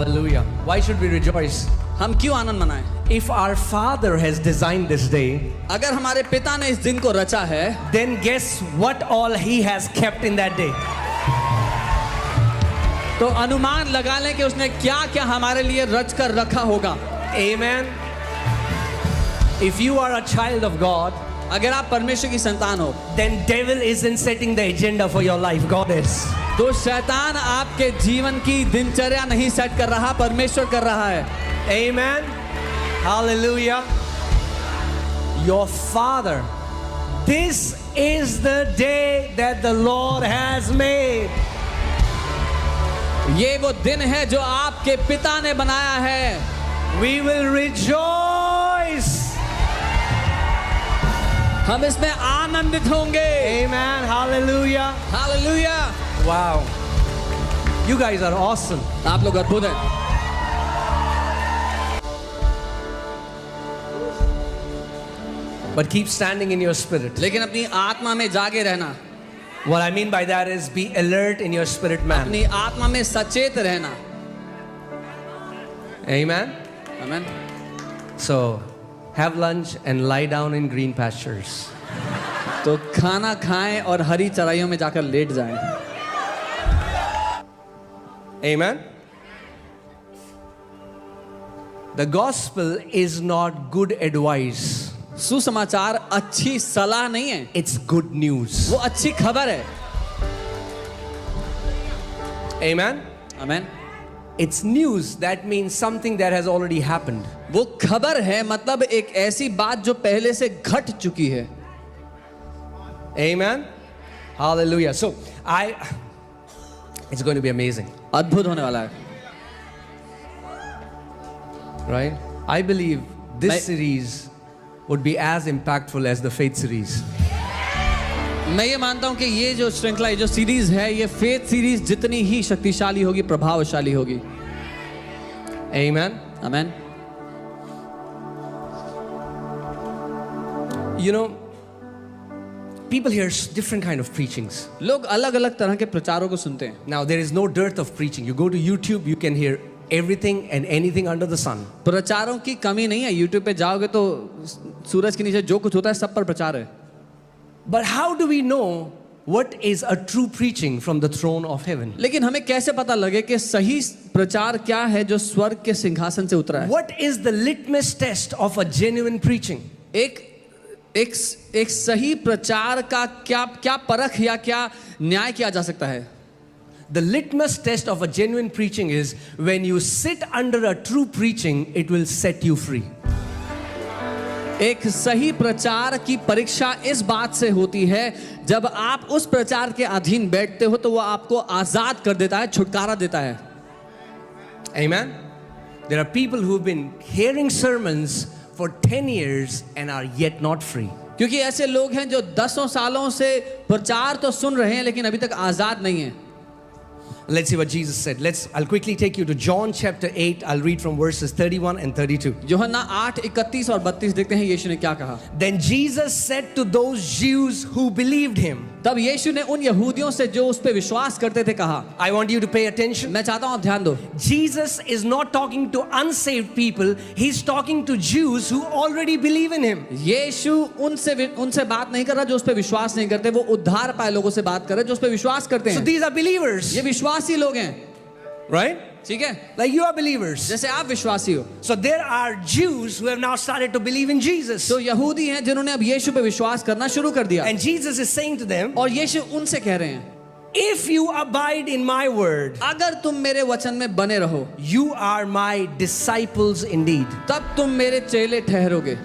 Hallelujah. Why should we rejoice? हम क्यों आनंद मनाएं? If our Father has designed this day, अगर हमारे पिता ने इस दिन को रचा है, then guess what all He has kept in that day? तो अनुमान लगा लें कि उसने क्या क्या हमारे लिए रच कर रखा होगा. Amen. If you are a child of God, अगर आप परमेश्वर की संतान हो, then devil isn't setting the agenda for your life. God is. तो शैतान आपके जीवन की दिनचर्या नहीं सेट कर रहा, परमेश्वर कर रहा है. Amen. Hallelujah. Your Father. This is the day that the Lord has made. ये वो दिन है जो आपके पिता ने बनाया है. We will rejoice. हम इसमें आनंदित होंगे. Amen. Hallelujah. Hallelujah. Wow. You guys are awesome. आप लोग अद्भुत हैं. But keep standing in your spirit. लेकिन अपनी आत्मा में जागे रहना. What I mean by that is be alert in your spirit, man. अपनी आत्मा में सचेत रहना. Amen. आमीन. So, have lunch and lie down in green pastures. तो खाना खाएं और हरी चराइयों में जाकर लेट जाएं. Amen. The gospel is not good advice. सुसमाचार अच्छी सलाह नहीं है. It's good news. वो अच्छी खबर है. Amen. आमीन. It's news. That means something that has already happened. वो खबर है, मतलब एक ऐसी बात जो पहले से घट चुकी है. Amen. Hallelujah. So, it's going to be amazing. अद्भुत होने वाला है. Right? I believe this मैं- series would be as impactful as the faith series. मैं ये मानता हूं कि ये जो श्रृंखला, ये जो सीरीज है, ये फेथ सीरीज जितनी ही शक्तिशाली होगी, प्रभावशाली होगी. Amen. आमीन. You know, people hear different kind of preachings. लोग अलग अलग तरह के प्रचारों को सुनते हैं. Now, there is no dearth of preaching. You go to YouTube, you can hear everything and anything under the sun. प्रचारों की कमी नहीं है. यूट्यूब पे जाओगे तो सूरज के नीचे जो कुछ होता है सब पर प्रचार है. But how do we know what is a true preaching from the throne of heaven? लेकिन हमें कैसे पता लगे कि सही प्रचार क्या है जो स्वर्ग के सिंहासन से उतरा है? What is the litmus test of a genuine preaching? एक सही प्रचार का क्या परख या क्या न्याय किया जा सकता है? The litmus test of a genuine preaching is when you sit under a true preaching, it will set you free. एक सही प्रचार की परीक्षा इस बात से होती है, जब आप उस प्रचार के अधीन बैठते हो तो वो आपको आजाद कर देता है, छुटकारा देता है. Amen. There are people who've been hearing sermons for 10 years and are yet not free. क्योंकि ऐसे लोग हैं जो 10 सालों से प्रचार तो सुन रहे हैं लेकिन अभी तक आजाद नहीं है. Let's see what Jesus said. I'll quickly take you to John chapter 8. I'll read from verses 31 and 32. यूहन्ना 8:31 और 32 देखते हैं यीशु ने क्या कहा. Then Jesus said to those Jews who believed him. तब यीशु ने उन यहूदियों से जो उस पे विश्वास करते थे कहा. I want you to pay attention. मैं चाहता हूं आप ध्यान दो. Jesus is not talking to unsaved people. He's talking to Jews who already believe in him. यीशु उनसे बात नहीं कर रहा जो उस पे विश्वास नहीं करते. वो उद्धार पाए लोगों से बात कर रहे जो उस पे विश्वास करते So हैं. these are believers. ये विश्वासी लोग हैं. Right? ठीक है, Like you are believers. जैसे आप विश्वासी हो. So there are Jews who have now started to believe in Jesus. तो यहूदी हैं जिन्होंने अब यीशु पे विश्वास करना शुरू कर दिया. And Jesus is saying to them, और यीशु उनसे कह रहे हैं, if you abide in my word, अगर तुम मेरे वचन में बने रहो you are my disciples indeed. तब तुम मेरे चेले ठहरोगे.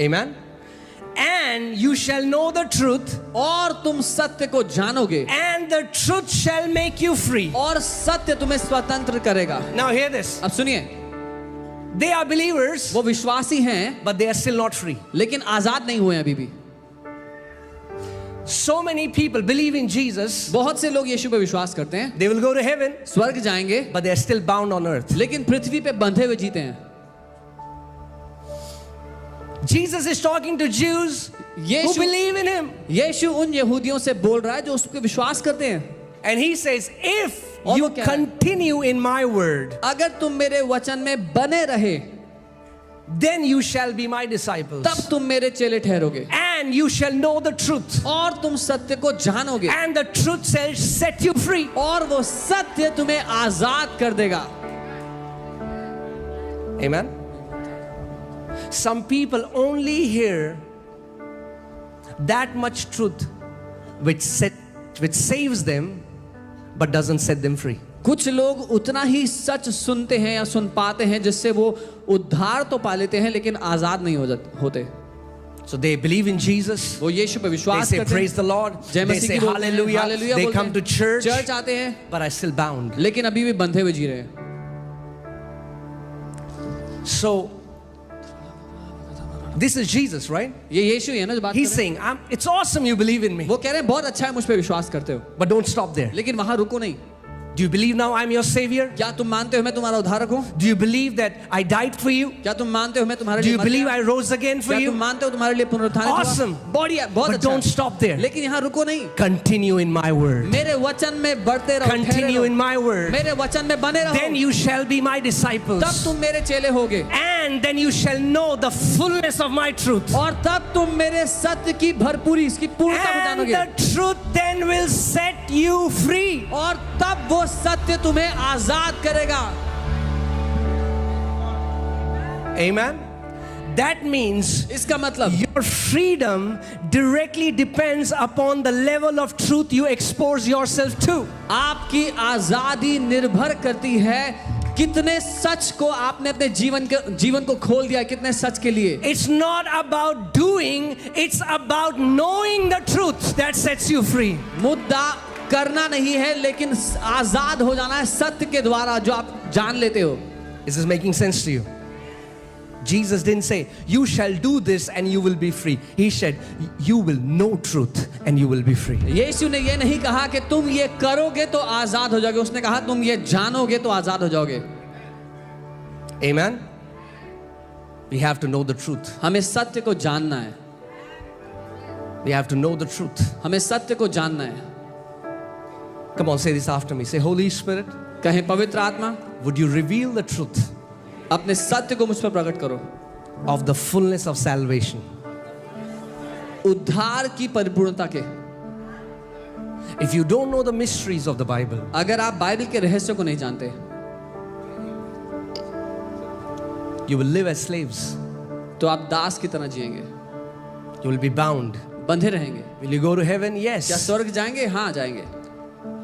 Amen. And you shall know the truth, और तुम सत्य को जानोगे and the truth shall make you free. और सत्य तुम्हें स्वतंत्र करेगा. Now hear this. अब सुनिए, They are believers, वो विश्वासी हैं but they are still not free. लेकिन आजाद नहीं हुए अभी भी. So many people believe in Jesus. बहुत से लोग यीशु पे विश्वास करते हैं, They will go to heaven, स्वर्ग जाएंगे, but they are still bound on earth. लेकिन पृथ्वी पे बंधे हुए जीते हैं. Jesus is talking to Jews who Yeshu believe in him. यीशु उन यहूदियों से बोल रहा है जो उस पे विश्वास करते हैं. And he says, if और you वो कह रहा है, continue in my word, अगर तुम मेरे वचन में बने रहे then you shall be my disciples. तब तुम मेरे चेले ठहरोगे And you shall know the truth. और तुम सत्य को जानोगे And the truth shall set you free. और वो सत्य तुम्हें आजाद कर देगा. Amen. Some people only hear that much truth which saves them but doesn't set them free. कुछ लोग उतना ही सच सुनते हैं या सुन पाते हैं जिससे वो उद्धार तो पा लेते हैं लेकिन आजाद नहीं होते. So they believe in Jesus. वो यीशु पे They विश्वास say करते praise हैं, the Lord. जय They मसीह say की बोलते हैं, hallelujah. हालेलुया They बोलते come हैं, to church, चर्च आते हैं but are still bound. लेकिन अभी भी बंधे हुए जी रहे हैं. So this is Jesus, right? ये यीशु ही है ना जो बात He's कर रहे saying, it's awesome you believe in me. हैं. वो कह रहे हैं बहुत अच्छा है मुझ पे विश्वास करते हो, But don't stop there. लेकिन वहां रुको नहीं. Do you believe now I'm your savior? क्या तुम मानते हो मैं तुम्हारा उद्धारक हूँ? Do you believe that I died for you? क्या तुम मानते हो मैं तुम्हारे Do लिए you मर believe गया? I rose again for क्या you? तुम मानते हो तुम्हारे लिए पुनरुत्थान हुआ? Awesome. बढ़िया, बहुत But अच्छा don't है. stop there. लेकिन यहाँ रुको नहीं. Continue in my word. मेरे वचन में बढ़ते रहो, ठहरे Continue in रहो. my word. मेरे वचन में बने रहो. Then you shall be my disciples. तब तुम मेरे चेले होगे And then you shall know the fullness of my truth. और तब तुम मेरे सत्य की भरपूरी, इसकी पूर्णता को And जानोगे. the truth then will set you free. और तब वो सत्य तुम्हें आजाद करेगा. Amen. That means इसका मतलब your freedom directly depends upon the level of truth you expose yourself to. आपकी आजादी निर्भर करती है कितने सच को आपने अपने जीवन को खोल दिया, कितने सच के लिए. It's not about doing, it's about knowing the truth that sets you free. मुद्दा करना नहीं है लेकिन आजाद हो जाना है सत्य के द्वारा जो आप जान लेते हो. Is this making sense to you? Jesus didn't say, you shall do this and you will be free. He said, you will know truth and you will be free. यीशु ने ये नहीं कहा कि तुम ये करोगे तो आजाद हो जाओगे. उसने कहा तुम ये जानोगे तो आजाद हो जाओगे. Amen? We have to know the truth. हमें सत्य को जानना है. We have to know the truth. हमें सत्य को जानना है. Come on, say this after me. Say, Holy Spirit, कहें पवित्र आत्मा, would you reveal the truth अपने सत्य को मुझ पर प्रकट करो. of the fullness of salvation? उद्धार की परिपूर्णता के. If you don't know the mysteries of the Bible, अगर आप बाइबल के रहस्य को नहीं जानते you will live as slaves. तो आप दास की तरह जिएंगे, You will be bound. बंधे रहेंगे. Will you go to heaven? क्या Yes. स्वर्ग जाएंगे? हाँ जाएंगे.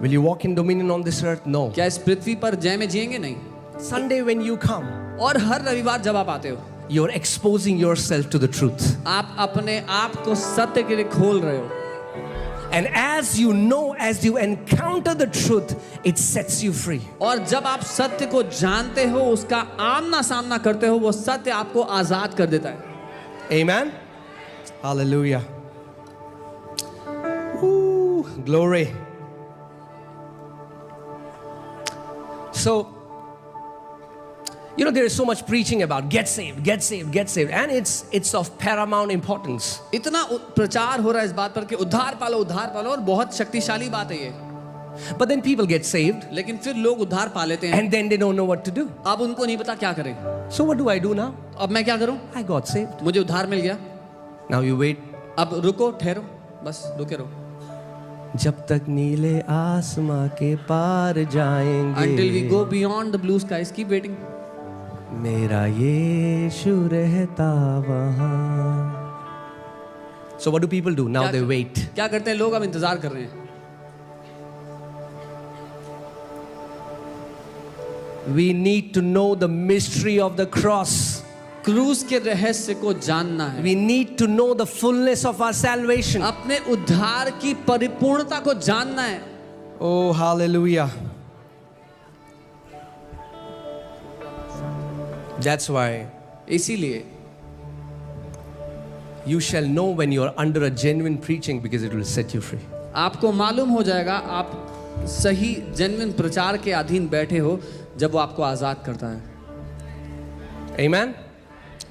Will you walk in dominion on this earth? No. क्या इस पृथ्वी पर जय में जिएंगे? नहीं. Sunday when you come, और हर रविवार जब आप आते हो you're exposing yourself to the truth. आप अपने आप को सत्य के लिए खोल रहे हो. And as you know, as you encounter the truth, it sets you free. और जब आप सत्य को जानते हो, उसका आमना सामना करते हो, वो सत्य आपको आजाद कर देता है. Amen? Hallelujah. Ooh, glory. So, there is so much preaching about get saved, get saved, get saved. And it's of paramount importance. इतना प्रचार हो रहा है इस बात पर कि उद्धार पालो और बहुत शक्तिशाली बात है ये. But then people get saved लेकिन फिर लोग उद्धार पा लेते हैं. and then they don't know what to do. अब उनको नहीं पता क्या करें. So what do I do now? अब मैं क्या करूं? I got saved. मुझे उद्धार मिल गया. Now you wait. अब रुको, ठहरो, बस रुके रहो. जब तक नीले आसमां के पार जाएंगे. Until we go beyond the blue skies, keep waiting. मेरा यीशु रहता वहाँ. So what do people do? Now they wait. क्या करते हैं लोग? अब इंतजार कर रहे हैं. We need to know the mystery of the cross. क्रूस के रहस्य को जानना है. We need to know the fullness of our salvation. अपने उद्धार की परिपूर्णता को जानना है. Oh, hallelujah. That's why इसीलिए you shall know when you are under a genuine preaching because it will set you free. आपको मालूम हो जाएगा आप सही जेन्युइन प्रचार के अधीन बैठे हो जब वो आपको आजाद करता है. Amen?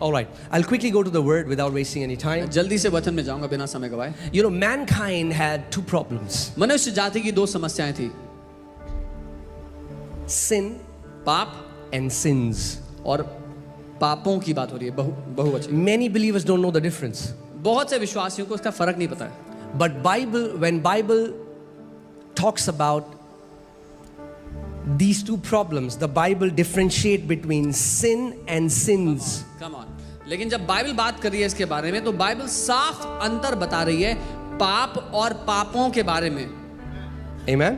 All right. I'll quickly go to the word without wasting any time. जल्दी से वचन में जाऊंगा बिना समय गवाए. Mankind had two problems. मनुष्य जाति की दो समस्याएं थी. sin पाप and sins. और पापों की बात हो रही है, बहुवचन। Many believers don't know the difference. बहुत से विश्वासियों को इसका फर्क नहीं पता है। But when Bible talks about these two problems, the Bible differentiate between sin and sins. Come on. लेकिन जब बाइबल बात कर रही है इसके बारे में, तो बाइबल साफ अंतर बता रही है पाप और पापों के बारे में। Amen.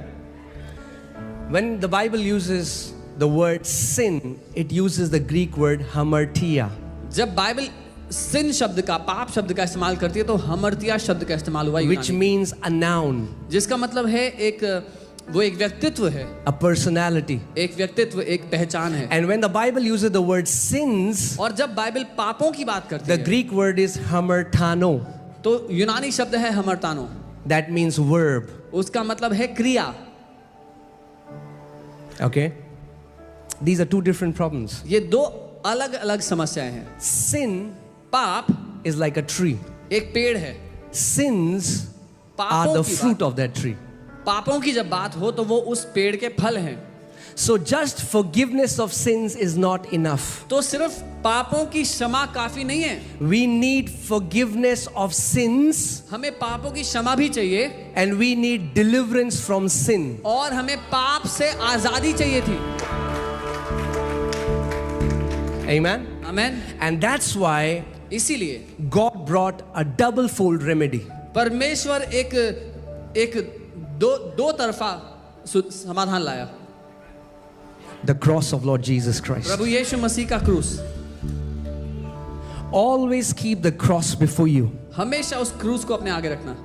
When the Bible uses the word sin, it uses the Greek word hamartia. जब बाइबल सिन शब्द का, पाप शब्द का इस्तेमाल करती है, तो हमर्तिया शब्द का इस्तेमाल हुआ, which means a noun, जिसका मतलब है वो एक व्यक्तित्व है, a personality. एक व्यक्तित्व, एक पहचान है। And when the Bible uses the word sins, और जब बाइबल पापों की बात करती the है, Greek word is hamartano. तो यूनानी शब्द है हमर्तानो, That means verb. उसका मतलब है क्रिया। Okay? These are two different problems. ये दो अलग अलग समस्याएं हैं। Sin पाप is like a tree. एक पेड़ है, Sins are पापों the की fruit of that tree. पापों की जब बात हो तो वो उस पेड़ के फल हैं। So just forgiveness of sins is not enough. तो सिर्फ पापों की क्षमा काफी नहीं है, We need forgiveness of sins हमें पापों की क्षमा भी चाहिए, and we need deliverance from sin. और हमें पाप से आजादी चाहिए थी। Amen? Amen. And that's why इसीलिए God brought a double fold remedy. परमेश्वर एक दो तरफा समाधान लाया। The cross of Lord Jesus Christ. प्रभु यीशु मसीह का क्रूस। Always keep the cross before you. हमेशा उस क्रूस को अपने आगे रखना।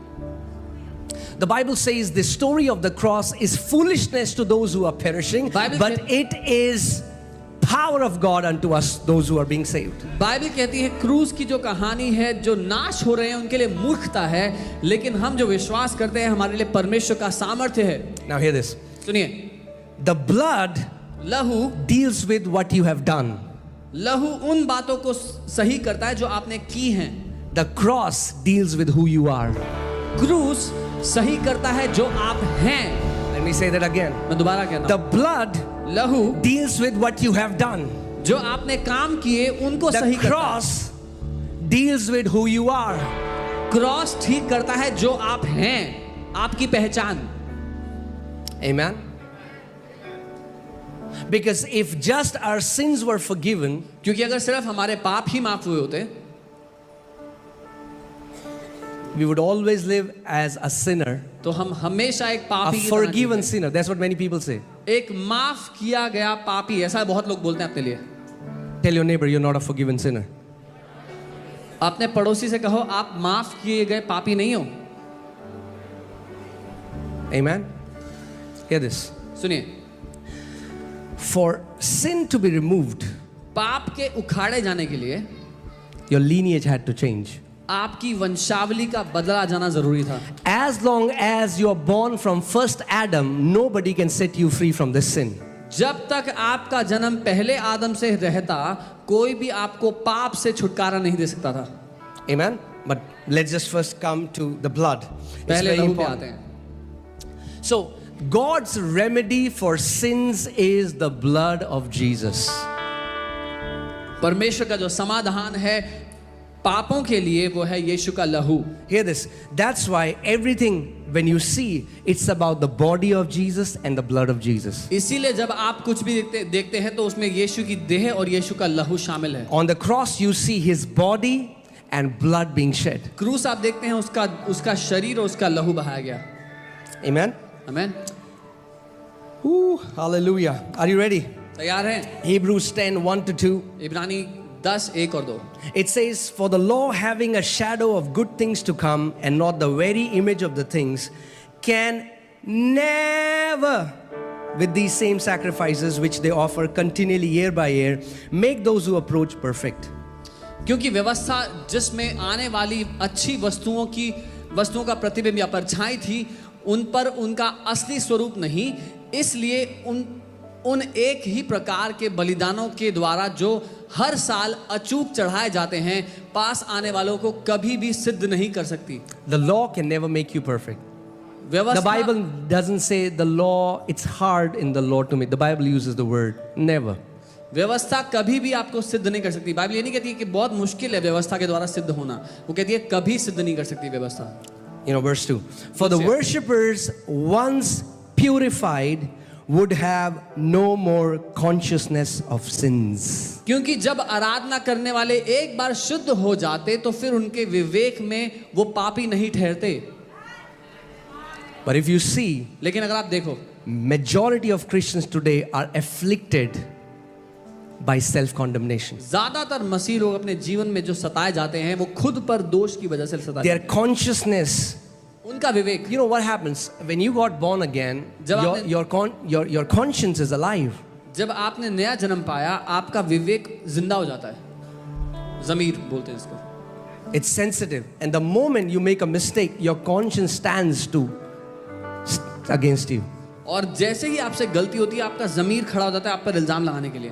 The Bible says the story of the cross is foolishness to those who are perishing, Bible but says- it is power of God unto us, those who are being saved. Bible कहती है क्रूस की जो कहानी है, जो नाश हो रहे हैं उनके लिए मूर्खता है, लेकिन हम जो विश्वास करते हैं हमारे लिए परमेश्वर का सामर्थ्य है। Now hear this. सुनिए, The blood लहू deals with what you have done. उन बातों को सही करता है जो आपने की हैं। The cross deals with who you are. क्रूस सही करता है जो आप हैं। Let me say that again. मैं दोबारा कहता The हूँ, blood लहू deals with what you have done. जो आपने काम किए उनको The सही करता है। cross deals with who you are. Cross ठीक करता है जो आप हैं, आपकी पहचान। Amen. Because if just our sins were forgiven, क्योंकि अगर सिर्फ हमारे पाप ही माफ हुए होते, we would always live as a sinner, तो हम हमेशा एक a पापी की तरह forgiven जीते। sinner. That's what many people say. एक माफ किया गया पापी, ऐसा बहुत लोग बोलते हैं अपने लिए। Tell your neighbor you're not a forgiven sinner. अपने पड़ोसी से कहो आप माफ किए गए पापी नहीं हो। Amen. Hear this. सुनिए, For sin to be removed, पाप के उखाड़े जाने के लिए your lineage had to change. आपकी वंशावली का बदला जाना जरूरी था। As long as you are born from first Adam, nobody can set you free from this sin. जब तक आपका जन्म पहले आदम से रहता, कोई भी आपको पाप से छुटकारा नहीं दे सकता था। Amen. But let's just first come to the blood. It's पहले very लहू पे आते important. हैं। So, God's remedy for sins is the blood of Jesus. परमेश्वर का जो समाधान है पापों के लिए वो है यीशु का लहू। Hear this. That's why everything, when you see, it's about the body of Jesus and the blood of Jesus. इसीलिए जब आप कुछ भी देखते हैं तो उसमें यीशु की देह और यीशु का लहू शामिल है। On the cross, you see his body and blood being shed. क्रूस आप देखते हैं उसका शरीर और उसका लहू बहाया गया। Amen. Amen. Ooh, hallelujah. Are you ready? तैयार हैं? Hebrews 10, 1 to 2. इब्रानी 10, 1 और 2। It says, For the law, having a shadow of good things to come and not the very image of the things, can never, with these same sacrifices which they offer continually year by year, make those who approach perfect. क्योंकि व्यवस्था जिसमें आने वाली अच्छी वस्तुओं का प्रतिबिंब या परछाई थी, उन पर उनका असली स्वरूप नहीं, इसलिए उन एक ही प्रकार के बलिदानों के द्वारा जो हर साल अचूक चढ़ाए जाते हैं, पास आने वालों को कभी भी सिद्ध नहीं कर सकती। The law can never make you perfect. The व्यवस्था Bible doesn't say the law, it's hard in the law to me. The Bible uses the word never. व्यवस्था कभी भी आपको सिद्ध नहीं कर सकती। बाइबल ये नहीं कहती कि बहुत मुश्किल है व्यवस्था के द्वारा सिद्ध होना, वो कहती है कभी सिद्ध नहीं कर सकती व्यवस्था। You know, verse 2. For the worshippers, once purified, would have no more consciousness of sins. क्योंकि जब आराधना करने वाले एक बार शुद्ध हो जाते तो फिर उनके विवेक में वो पापी नहीं ठहरते। But if you see, लेकिन अगर आप देखो, majority of Christians today are afflicted by self-condemnation. ज्यादातर मसीह लोग अपने जीवन में जो सताए जाते हैं वो खुद पर दोष की वजह से सताए Their जाते consciousness. हैं। उनका विवेक, You know what happens when you got born again? जब Your conscience is alive. जब आपने नया जन्म पाया आपका विवेक जिंदा हो जाता है, ज़मीर बोलते हैं इसको। It's sensitive, and the moment you make a mistake, your conscience stands against you. और जैसे ही आपसे गलती होती है आपका ज़मीर खड़ा हो जाता है आप पर इल्जाम लगाने के लिए।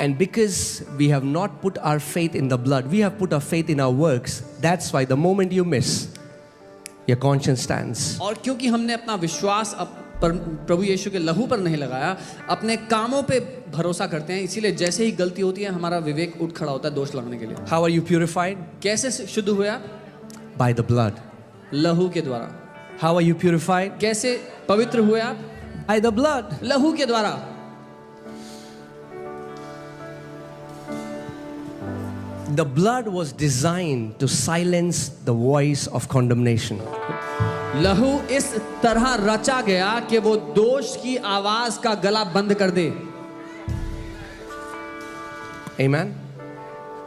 And because we have not put our faith in the blood, we have put our faith in our works. That's why the moment you miss, your conscience stands. और क्योंकि हमने अपना विश्वास प्रभु यीशु के लहू पर नहीं लगाया, अपने कामों पे भरोसा करते हैं, इसीलिए जैसे ही गलती होती है हमारा विवेक उठ खड़ा होता है दोष लगाने के लिए। How are you purified? कैसे शुद्ध हुए आप? By the blood. लहू के द्वारा। How are you purified? कैसे पवित्र हुए आप? By the blood. लहू के द्वारा। The blood was designed to silence the voice of condemnation. लहू इस तरह रचा गया कि वो दोष की आवाज का गला बंद कर दे। Amen.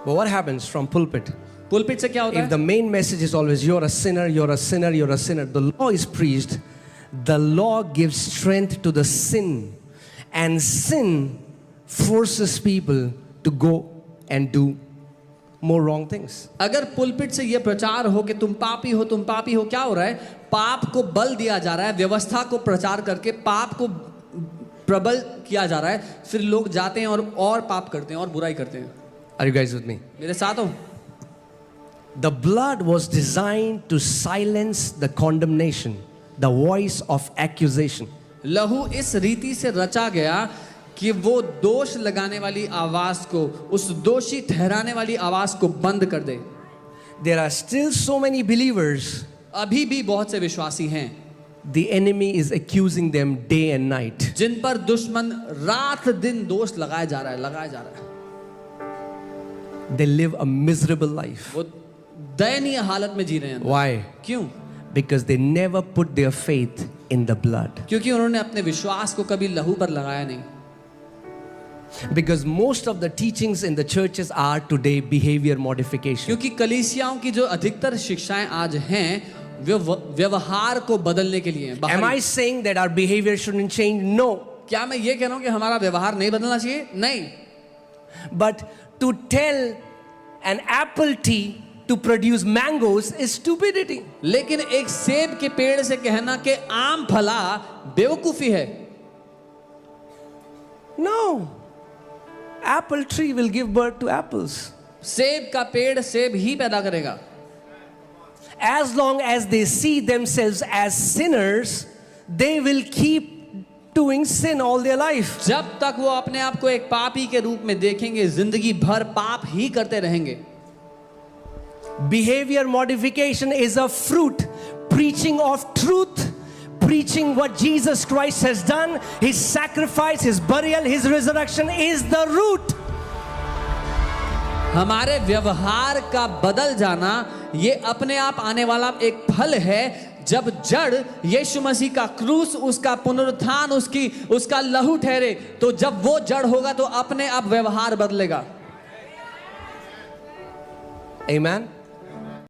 But what happens from pulpit? Pulpit से क्या होता If the है? main message is always you're a sinner, you're a sinner, you're a sinner, the law is preached. The law gives strength to the sin, and sin forces people to go and do more wrong things. अगर pulpit से ये प्रचार हो कि तुम पापी हो, तुम पापी हो, क्या हो रहा है? पाप को बल दिया जा रहा है, व्यवस्था को प्रचार करके पाप को प्रबल किया जा रहा है, फिर लोग जाते हैं और पाप करते हैं और बुराई करते हैं। Are you guys with me? मेरे साथ हो? The blood was designed to silence the condemnation, the voice of accusation. लहू इस रीति से रचा गया कि वो दोष लगाने वाली आवाज को, उस दोषी ठहराने वाली आवाज को बंद कर दे। There are still so many believers. अभी भी बहुत से विश्वासी हैं The enemy is accusing them day and night. जिन पर दुश्मन रात दिन दोष लगाया जा रहा है। They live a miserable life. वो दयनीय हालत में जी रहे हैं। Why? क्यों? Because they never put their faith in the blood. क्योंकि उन्होंने अपने विश्वास को कभी लहू पर लगाया नहीं। Because most of the teachings in the churches are today behavior modification. क्योंकि कलीसियाओं की जो अधिकतर शिक्षाएं आज हैं वे व्यवहार को बदलने के लिए हैं। Am I saying that our behavior shouldn't change? No. क्या मैं ये कह रहा हूं कि हमारा व्यवहार नहीं बदलना चाहिए? नहीं। But to tell an apple tree to produce mangoes is stupidity. लेकिन एक सेब के पेड़ से कहना कि आम फला बेवकूफी है। No. Apple tree will give birth to apples. सेब का पेड़ सेब ही पैदा करेगा। As long as they see themselves as sinners, they will keep doing sin all their life. जब तक वो अपने आप को एक पापी के रूप में देखेंगे जिंदगी भर पाप ही करते रहेंगे। Behavior modification is a fruit. Preaching of truth, preaching what Jesus Christ has done, His sacrifice, His burial, His resurrection is the root. हमारे व्यवहार का बदल जाना ये अपने आप आने वाला एक फल है। जब जड़ यीशु मसीह का क्रूस, उसका पुनरुत्थान, उसका लहू ठहरे, तो जब वो जड़ होगा तो अपने आप व्यवहार बदलेगा। Amen.